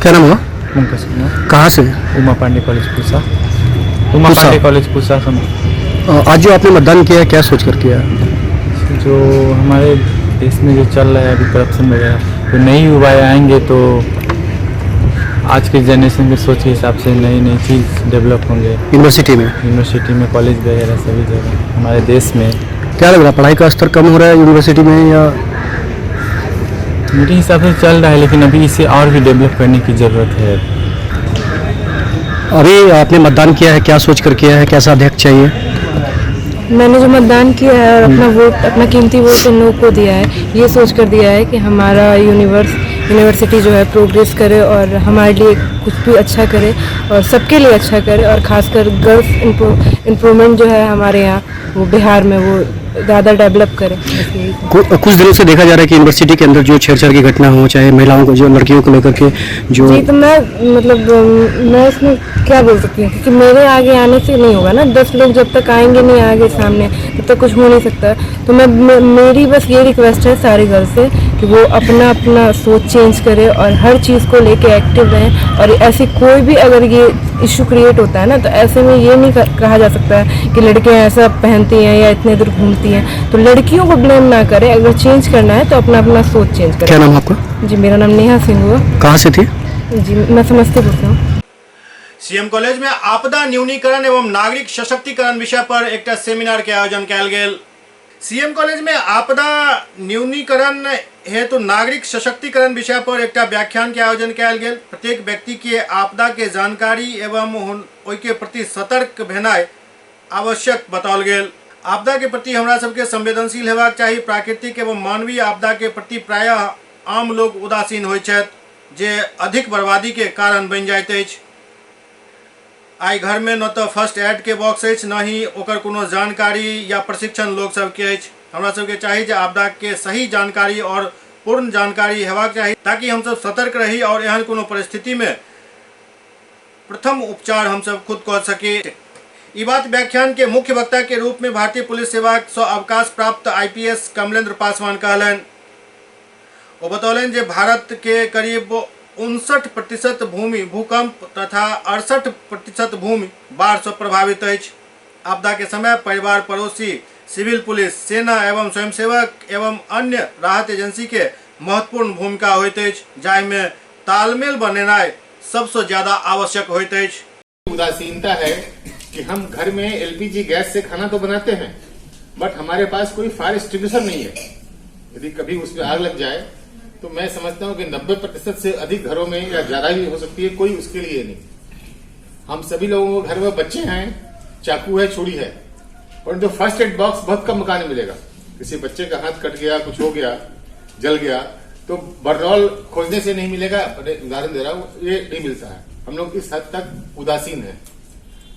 क्या नाम हुआ? पंकज कुमार। कहाँ से? उमा पांडे कॉलेज पूसा। उमा पांडे कॉलेज पूसा। आज जो आपने मतदान किया है क्या सोच कर किया? जो हमारे देश में जो चल रहा है अभी करप्शन वगैरह, तो नई युवाएं आएंगे तो आज के जनरेशन के सोच के हिसाब से नई नई चीज़ डेवलप होंगे। यूनिवर्सिटी में कॉलेज वगैरह सभी जगह हमारे देश में। क्या लग रहा है पढ़ाई का स्तर कम हो रहा है यूनिवर्सिटी में या? मेरे हिसाब से चल रहा है, लेकिन अभी इसे और भी डेवलप करने की ज़रूरत है। अभी आपने मतदान किया है, क्या सोच कर किया है, कैसा अध्यक्ष चाहिए? मैंने जो मतदान किया है और अपना वोट, अपना कीमती वोट इन लोगों को दिया है, ये सोच कर दिया है कि हमारा यूनिवर्सिटी जो है प्रोग्रेस करे और हमारे लिए कुछ भी अच्छा करे और सबके लिए अच्छा करे, और ख़ासकर गर्ल्स इम्प्रूवमेंट जो है हमारे यहाँ वो बिहार में वो ज़्यादा डेवलप करे। कुछ दिनों से देखा जा रहा है कि यूनिवर्सिटी के अंदर जो छेड़छाड़ की घटना हो, चाहे महिलाओं को, जो लड़कियों को लेकर के जो। जी, तो मैं इसमें क्या बोल सकती हूँ, क्योंकि मेरे आगे आने से नहीं होगा ना। 10 लोग जब तक आएंगे नहीं आगे सामने तब तक कुछ हो नहीं सकता। तो मेरी बस ये रिक्वेस्ट है सारी गर्ल्स से कि वो अपना सोच चेंज करे और हर चीज़ को लेके एक्टिव रहें। और ऐसी कोई भी अगर ये इशू क्रिएट होता है ना, तो ऐसे में ये नहीं कहा जा सकता है कि लड़कियां ऐसा पहनती हैं या इतने दूर घूमती हैं। तो लड़कियों को ब्लेम ना करें, अगर चेंज करना है तो अपना सोच चेंज करें। क्या नाम आपका? जी, मेरा नाम नेहा सिंह हुआ। कहाँ से थी? जी, मैं समस्तीपुर से हूँ। सीएम कॉलेज में आपदा न्यूनीकरण एवं नागरिक सशक्तिकरण विषय पर एक सेमिनार के आयोजन किया गेल। सीएम कॉलेज में आपदा न्यूनीकरण हेतु नागरिक सशक्तिकरण विषय पर एक व्याख्यान के आयोजन किया गेल। प्रत्येक व्यक्ति के आपदा के जानकारी एवं ओके प्रति सतर्क भेनाइ आवश्यक बताओल गेल। आपदा के प्रति हमरा सबके संवेदनशील हेबाक चाही। प्राकृतिक एवं मानवीय आपदा के प्रति प्रायः आम लोग उदासीन होइत छथि, जे अधिक बर्बादी के कारण बनि जाइत अछि। आई घर में न तो फर्स्ट एड के बॉक्स अछि, न ही ओकर कोनो जानकारी या प्रशिक्षण लोग सबके अछि। हमरा सबके चाही जे आपदा के सही जानकारी और पूर्ण जानकारी हेबाक चाही, ताकि हम सब सतर्क रही और एहन कोनो परिस्थिति में प्रथम उपचार हम सब खुद कर सके। ई बात व्याख्यान के मुख्य वक्ता के रूप में भारतीय पुलिस सेवा से अवकाश प्राप्त IPS कमलेंद्र पासवान कहलन। वो बतौलन जे भारत के करीब 59% भूमि भूकंप तथा 68% भूमि बाढ़ से प्रभावित अछि। आपदा के समय परिवार, पड़ोसी, सिविल, पुलिस, सेना एवं स्वयंसेवक एवं अन्य राहत एजेंसी के महत्वपूर्ण भूमिका होइत अछि, जाहि में तालमेल बनेनाइ सबसे ज्यादा आवश्यक होइत अछि। उदासीनता है कि हम घर में एलपीजी गैस से खाना तो बनाते हैं, बट हमारे पास कोई फायर एक्सटिंग्विशर नहीं है। यदि कभी उसमें आग लग जाए तो मैं समझता हूं कि 90% से अधिक घरों में या ज्यादा भी हो सकती है, कोई उसके लिए नहीं। हम सभी लोगों के घर में बच्चे हैं, चाकू है, छुरी है, परंतु फर्स्ट एड बॉक्स बहुत कम मकान में मिलेगा। किसी बच्चे का हाथ कट गया, कुछ हो गया, जल गया, तो बर्नॉल खोजने से नहीं मिलेगा। उदाहरण दे रहा हूं, ये नहीं मिलता है। हम लोग इस हद तक उदासीन है,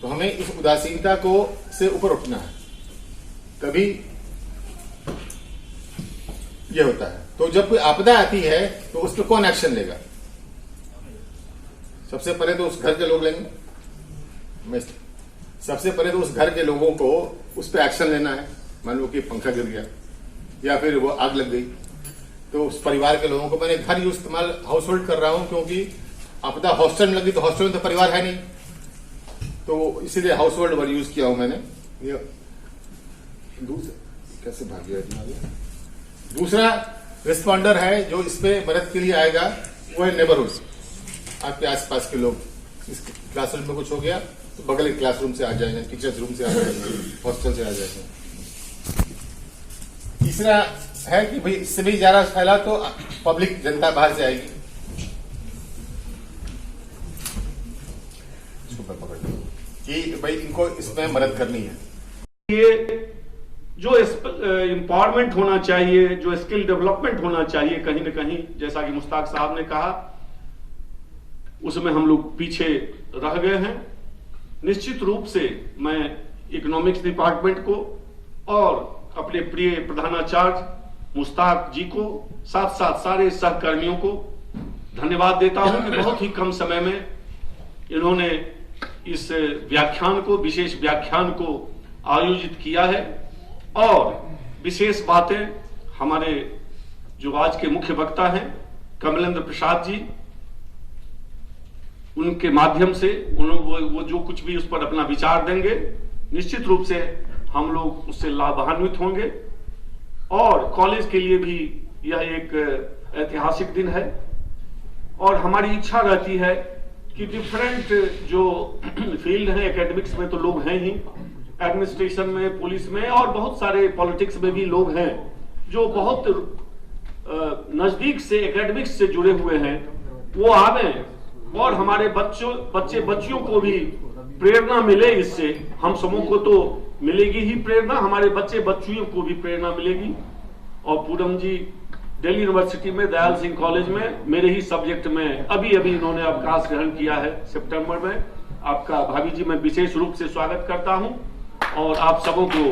तो हमें इस उदासीनता को से ऊपर उठना है। तभी ये होता है। तो जब कोई आपदा आती है तो उस पर कौन एक्शन लेगा? सबसे पहले तो उस घर के लोग लेंगे। सबसे पहले तो उस घर के लोगों को उस पर एक्शन लेना है। मान लो कि पंखा गिर गया या फिर वो आग लग गई, तो उस परिवार के लोगों को, मैंने घर यूज इस्तेमाल हाउस होल्ड कर रहा हूं क्योंकि आपदा हॉस्टल में लगी तो हॉस्टल में तो परिवार है नहीं, तो इसीलिए हाउस होल्ड वर्ड यूज किया हूं मैंने। ये कैसे भाग गया? दूसरा रिस्पॉन्डर है जो इस पे मदद के लिए आएगा, वो है नेबरहुड। आपके आसपास के लोग, इस क्लासरूम में कुछ हो गया तो बगल के क्लासरूम से आ जाएंगे, टीचर्स रूम से आ जाएंगे, हॉस्टल से आ जाएंगे। तीसरा है कि भाई इससे भी ज्यादा फैला तो पब्लिक जनता बाहर से आएगी। कि भाई इनको इसमें मदद करनी है। ये जो एम्पावरमेंट होना चाहिए, जो स्किल डेवलपमेंट होना चाहिए, कहीं न कहीं जैसा कि मुश्ताक साहब ने कहा, उसमें हम लोग पीछे रह गए हैं। निश्चित रूप से मैं इकोनॉमिक्स डिपार्टमेंट को और अपने प्रिय प्रधानाचार्य मुश्ताक जी को, साथ साथ सारे सहकर्मियों को धन्यवाद देता हूं कि बहुत ही कम समय में इन्होंने इस व्याख्यान को, विशेष व्याख्यान को आयोजित किया है। और विशेष बातें हमारे जो आज के मुख्य वक्ता हैं कमलेंद्र प्रसाद जी, उनके माध्यम से वो जो कुछ भी उस पर अपना विचार देंगे, निश्चित रूप से हम लोग उससे लाभान्वित होंगे। और कॉलेज के लिए भी यह एक ऐतिहासिक दिन है और हमारी इच्छा रहती है कि डिफरेंट जो फील्ड है, एकेडमिक्स में तो लोग हैं ही, एडमिनिस्ट्रेशन में, पुलिस में और बहुत सारे पॉलिटिक्स में भी लोग हैं जो बहुत नजदीक से एकेडमिक्स से जुड़े हुए हैं, वो आवें और हमारे बच्चियों को भी प्रेरणा मिले। इससे हम सबों को तो मिलेगी ही प्रेरणा, हमारे बच्चियों को भी प्रेरणा मिलेगी। और पूनम जी दिल्ली यूनिवर्सिटी में दयाल सिंह कॉलेज में मेरे ही सब्जेक्ट में अभी इन्होंने अवकाश ग्रहण किया है सितंबर में। आपका भाभी जी मैं विशेष रूप से स्वागत करता हूं और आप सबों को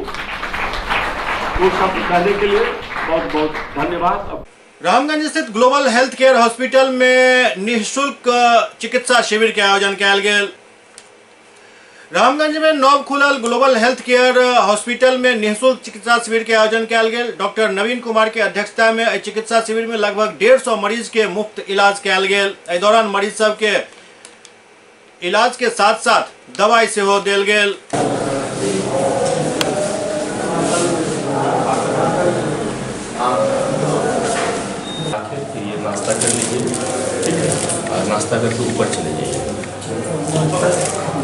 वो शब्द कहने के लिए बहुत बहुत धन्यवाद। रामगंज स्थित ग्लोबल हेल्थ केयर हॉस्पिटल में निःशुल्क चिकित्सा शिविर के आयोजन कयल गेल। रामगंज में नव खुलल ग्लोबल हेल्थ केयर हॉस्पिटल में निःशुल्क चिकित्सा शिविर के आयोजन कयल गेल। डॉक्टर नवीन कुमार के अध्यक्षता में चिकित्सा शिविर में लगभग 150 मरीज के मुफ्त इलाज कयल गेल। एहि दौरान मरीज सब के इलाज के साथ साथ दवाई सेहो देल गेल। नाश्ता कर लीजिए, ठीक है, और नाश्ता करके ऊपर चले जाइए।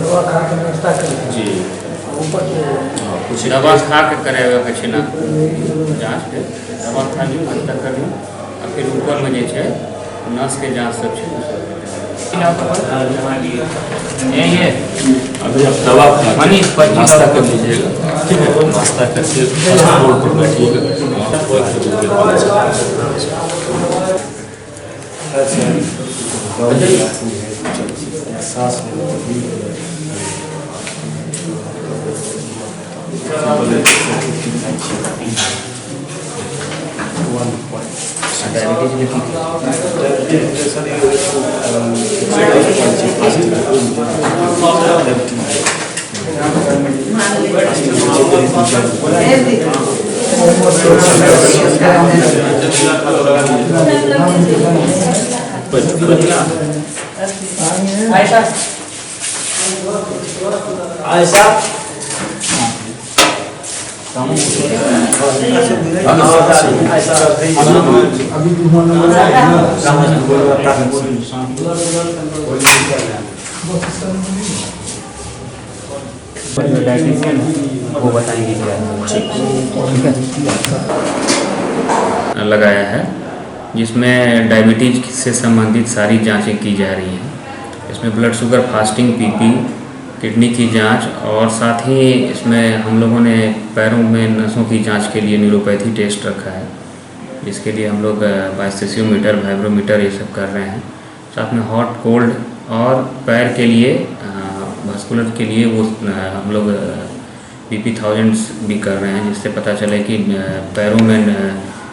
दवा खा के नाश्ता कर जी, ऊपर कुछ दवा खा के करेगा पछिना जाँच के दवा खा ली, नाश्ता कर ली, और फिर ऊपर में जे नस के जाँच सब ये अभी आप दवा नाश्ता कर लीजिएगा, ठीक है, नाश्ता करके रोड पर बैठिएगा। वो बताएंगे लगाया है, जिसमें डायबिटीज से संबंधित सारी जांचें की जा रही हैं। इसमें blood sugar, fasting, PP, kidney की जांच और साथ ही इसमें हम लोगों ने पैरों में नसों की जांच के लिए न्यूरोपैथी टेस्ट रखा है, जिसके लिए हम लोग बायोसेंसियोमीटर, वाइब्रोमीटर ये सब कर रहे हैं। साथ में हॉट, कोल्ड और पैर के लिए मस्कुलर के लिए वो हम लोग BP 1000 भी कर रहे हैं, जिससे पता चले कि पैरों में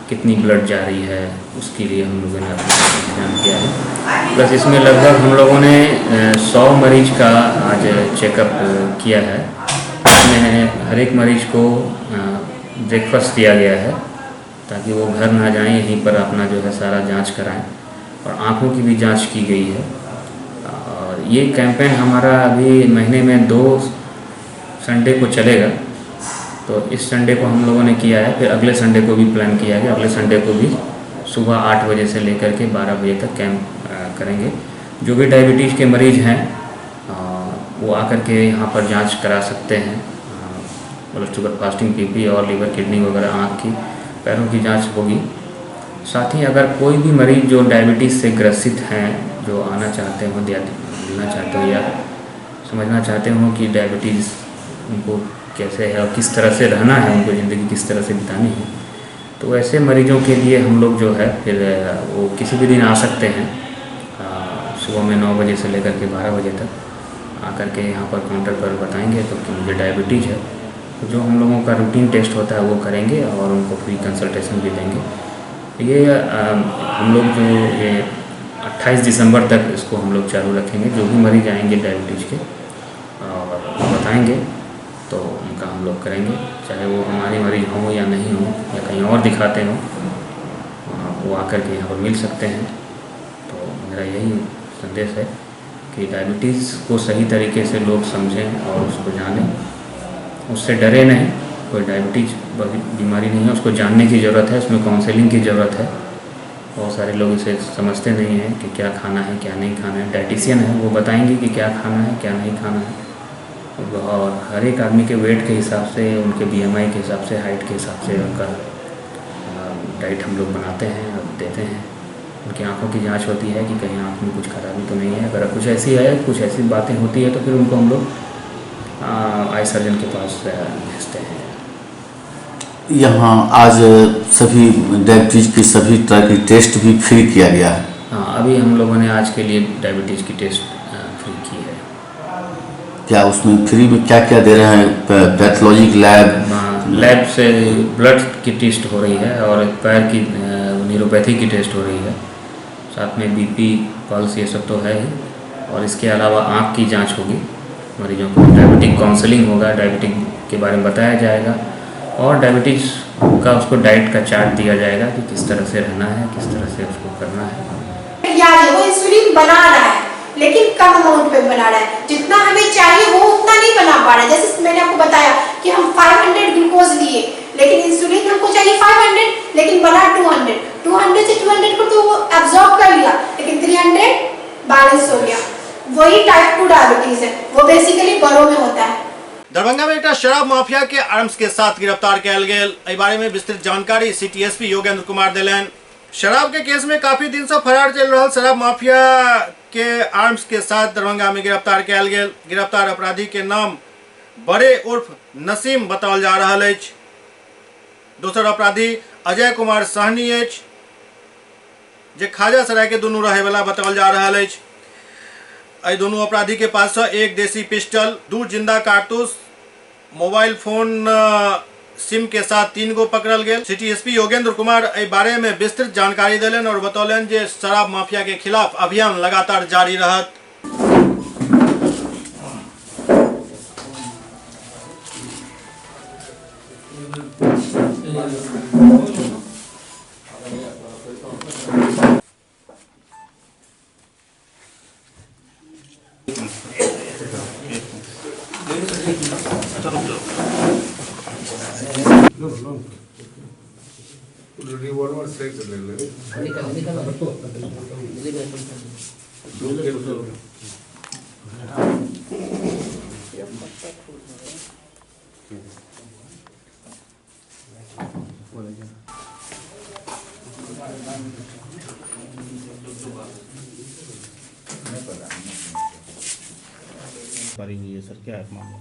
कितनी ब्लड जा रही है, उसके लिए हम लोगों ने अपना इंतजाम किया है। प्लस इसमें लगभग हम लोगों ने 100 मरीज का आज चेकअप किया है। इसमें हर एक मरीज को ब्रेकफास्ट दिया गया है ताकि वो घर ना जाएं, यहीं पर अपना जो है सारा जांच कराएं। और आँखों की भी जांच की गई है। और ये कैंपेन हमारा अभी महीने में 2 संडे को चलेगा। तो इस संडे को हम लोगों ने किया है, फिर अगले संडे को भी प्लान किया है। अगले संडे को भी सुबह 8 बजे से लेकर के 12 बजे तक कैंप करेंगे। जो भी डायबिटीज़ के मरीज़ हैं वो आकर के यहाँ पर जांच करा सकते हैं। ब्लड शुगर, फास्टिंग, पीपी और लीवर, किडनी वगैरह, आँख की, पैरों की जांच होगी। साथ ही अगर कोई भी मरीज़ जो डायबिटीज़ से ग्रसित हैं, जो आना चाहते हो या मिलना चाहते हो या समझना चाहते हो कि डायबिटीज़ उनको कैसे है और किस तरह से रहना है, उनको ज़िंदगी किस तरह से बितानी है, तो ऐसे मरीजों के लिए हम लोग जो है फिर वो किसी भी दिन आ सकते हैं। सुबह में 9 बजे से लेकर के 12 बजे तक आकर के यहाँ पर काउंटर पर बताएंगे तो कि मुझे डायबिटीज़ है। तो जो हम लोगों का रूटीन टेस्ट होता है वो करेंगे और उनको फ्री कंसल्टेशन भी देंगे। ये हम लोग जो ये 28 दिसंबर तक इसको हम लोग चालू रखेंगे। जो भी मरीज आएंगे डायबिटीज़ के और बताएंगे तो उनका हम लोग करेंगे, चाहे वो हमारे मरीज हों या नहीं हों या कहीं और दिखाते हों, वो आकर के यहाँ पर मिल सकते हैं। तो मेरा यही संदेश है कि डायबिटीज़ को सही तरीके से लोग समझें और उसको जानें, उससे डरे नहीं। कोई डायबिटीज़ बीमारी नहीं है, उसको जानने की ज़रूरत है, उसमें काउंसलिंग की ज़रूरत है। बहुत सारे लोग इसे समझते नहीं हैं कि क्या खाना है क्या नहीं खाना है। डाइटिशियन है, वो बताएंगे कि क्या खाना है क्या नहीं खाना है। और हर एक आदमी के वेट के हिसाब से, उनके BMI के हिसाब से, हाइट के हिसाब से उनका डाइट हम लोग बनाते हैं और देते हैं। उनकी आँखों की जांच होती है कि कहीं आँख में कुछ खराबी तो नहीं है। अगर कुछ ऐसी है, कुछ ऐसी बातें होती है तो फिर उनको हम लोग आई सर्जन के पास भेजते हैं। यहाँ आज सभी डायबिटीज़ की सभी तरह की टेस्ट भी फ्री किया गया है। हाँ, अभी हम लोगों ने आज के लिए डायबिटीज़ की टेस्ट फ्री की है। क्या उसमें फ्री में क्या क्या दे रहे हैं? पैथोलॉजिक लैब से ब्लड की टेस्ट हो रही है और पैर की न्यूरोपैथी की टेस्ट हो रही है। साथ में BP, पल्स, ये सब तो है ही। और इसके अलावा आँख की जांच होगी मरीजों को। डायबिटिक काउंसलिंग होगा, डायबिटिक के बारे में बताया जाएगा और डायबिटीज़ का उसको डाइट का चार्ट दिया जाएगा कि किस तरह से रहना है, किस तरह से उसको करना है। वो इंसुलिन बना रहा है लेकिन कम अमाउंट पे बना रहा है। जितना हमें चाहिए वो उतना नहीं बना पा रहा है। जैसे मैंने आपको बताया कि हम 500 ग्लूकोज लिए, लेकिन इंसुलिन हमको चाहिए 500, लेकिन बना 200। 200 से 200 को तो वो एब्जॉर्ब कर लिया, लेकिन 300 बैलेंस हो गया। वही टाइप 2 डायबिटीज है, वो बेसिकली बड़ों में होता है। दरभंगा में एक शराब माफिया के आर्म्स के साथ गिरफ्तार किया गया। इस बारे में विस्तृत जानकारी सिटी SP योगेंद्र कुमार दिलन। शराब के केस में काफी दिन से फरार चल रहा शराब माफिया के आर्म्स के साथ दरभंगा में गिरफ्तार किया गया। गिरफ्तार अपराधी के नाम बड़े उर्फ नसीम बताओल जा रहा है। दूसर अपराधी अजय कुमार सहनी है, जे खाजा सराय के दोनों रहे वाला बताओल जा रहा है। दोनों अपराधी के पास से 1 देसी पिस्टल, 2 जिंदा कारतूस, मोबाइल फोन, सिम के साथ 3 गो पकड़ल गए। सिटी SP योगेंद्र कुमार इस बारे में विस्तृत जानकारी दिलन और बतौलन जे शराब माफिया के खिलाफ अभियान लगातार जारी रहत। रिवॉल्वर से ले ले हुई है सर, क्या है मामला?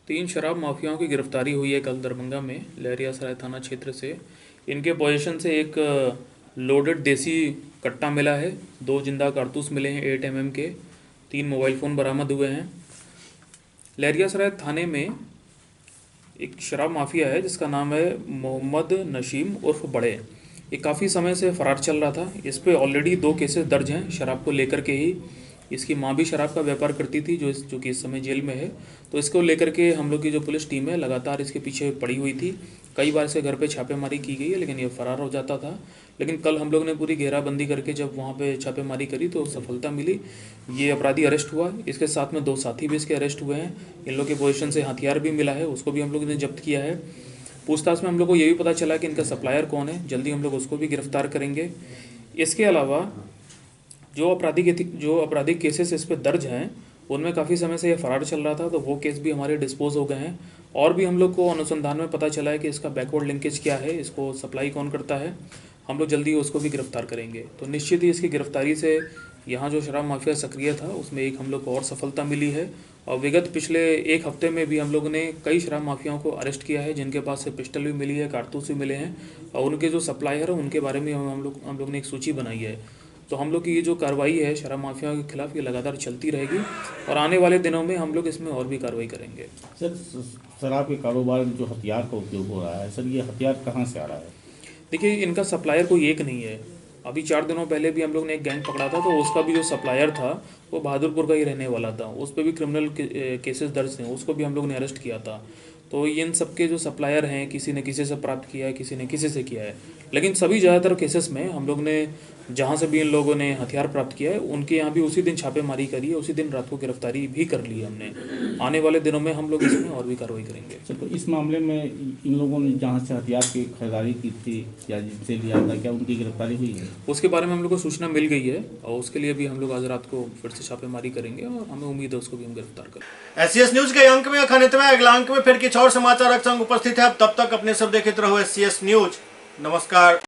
3 शराब माफियाओं की गिरफ्तारी हुई है कल दरभंगा में लहरियासराय थाना क्षेत्र से। इनके पोजीशन से एक लोडेड देसी कट्टा मिला है, 2 जिंदा कारतूस मिले हैं 8 mm के, 3 मोबाइल फ़ोन बरामद हुए हैं। लहरियासराय थाने में एक शराब माफिया है जिसका नाम है मोहम्मद नशीम उर्फ बड़े। ये काफ़ी समय से फ़रार चल रहा था। इस पे ऑलरेडी 2 केसेस दर्ज हैं शराब को लेकर के ही। इसकी माँ भी शराब का व्यापार करती थी जो कि इस समय जेल में है। तो इसको लेकर के हम लोग की जो पुलिस टीम है लगातार इसके पीछे पड़ी हुई थी। कई बार से घर पे छापेमारी की गई है लेकिन ये फरार हो जाता था। लेकिन कल हम लोग ने पूरी घेराबंदी करके जब वहाँ पे छापेमारी करी तो सफलता मिली। ये अपराधी अरेस्ट हुआ। इसके साथ में 2 साथी भी इसके अरेस्ट हुए हैं। इन लोग के पोजीशन से हथियार भी मिला है, उसको भी हम लोग ने जब्त किया है। पूछताछ में हम लोग को ये भी पता चला कि इनका सप्लायर कौन है। जल्दी हम लोग उसको भी गिरफ्तार करेंगे। इसके अलावा जो आपराधिक केसेस इस पे दर्ज हैं उनमें काफ़ी समय से ये फरार चल रहा था, तो वो केस भी हमारे डिस्पोज हो गए हैं। और भी हम लोग को अनुसंधान में पता चला है कि इसका बैकवर्ड लिंकेज क्या है, इसको सप्लाई कौन करता है। हम लोग जल्दी उसको भी गिरफ्तार करेंगे। तो निश्चित ही इसकी गिरफ्तारी से यहाँ जो शराब माफिया सक्रिय था उसमें एक हम लोग को और सफलता मिली है। और विगत पिछले 1 हफ्ते में भी हम लोगों ने कई शराब माफियाओं को अरेस्ट किया है जिनके पास से पिस्टल भी मिली है, कारतूस भी मिले हैं। और उनके जो सप्लायर है उनके बारे में हम लोग ने एक सूची बनाई है। तो हम लोग की ये जो कार्रवाई है शराब माफियाओं के खिलाफ ये लगातार चलती रहेगी और आने वाले दिनों में हम लोग इसमें और भी कार्रवाई करेंगे। सर, शराब के कारोबार में जो हथियार का उपयोग हो रहा है सर, ये हथियार कहाँ से आ रहा है? देखिए, इनका सप्लायर कोई एक नहीं है। अभी 4 दिनों पहले भी हम लोग ने एक गैंग पकड़ा था, तो उसका भी जो सप्लायर था वो बहादुरपुर का ही रहने वाला था। उस पर भी क्रिमिनल केसेस दर्ज थे, उसको भी हम लोग ने अरेस्ट किया था। तो इन सबके जो सप्लायर हैं किसी ने किसी से प्राप्त किया है, किसी ने किसी से किया है। लेकिन सभी ज़्यादातर केसेस में हम लोग ने जहाँ से भी इन लोगों ने हथियार प्राप्त किया है उनके यहाँ भी उसी दिन छापेमारी करी है, उसी दिन रात को गिरफ्तारी भी कर ली है हमने। आने वाले दिनों में हम लोग इसमें और भी कार्रवाई करेंगे। सर, तो इस मामले में इन लोगों ने जहाँ से हथियार की खरीदारी की थी या जिनसे लिया था, क्या उनकी गिरफ्तारी हुई है? उसके बारे में हम लोग को सूचना मिल गई है और उसके लिए भी हम लोग आज रात को फिर से छापेमारी करेंगे और हमें उम्मीद है उसको भी हम गिरफ्तार करें। SCS न्यूज के अंक में अखनितवा अगला अंक में फिर कुछ और समाचार संग उपस्थित है। तब तक अपने सब देखते रहो SCS न्यूज। नमस्कार।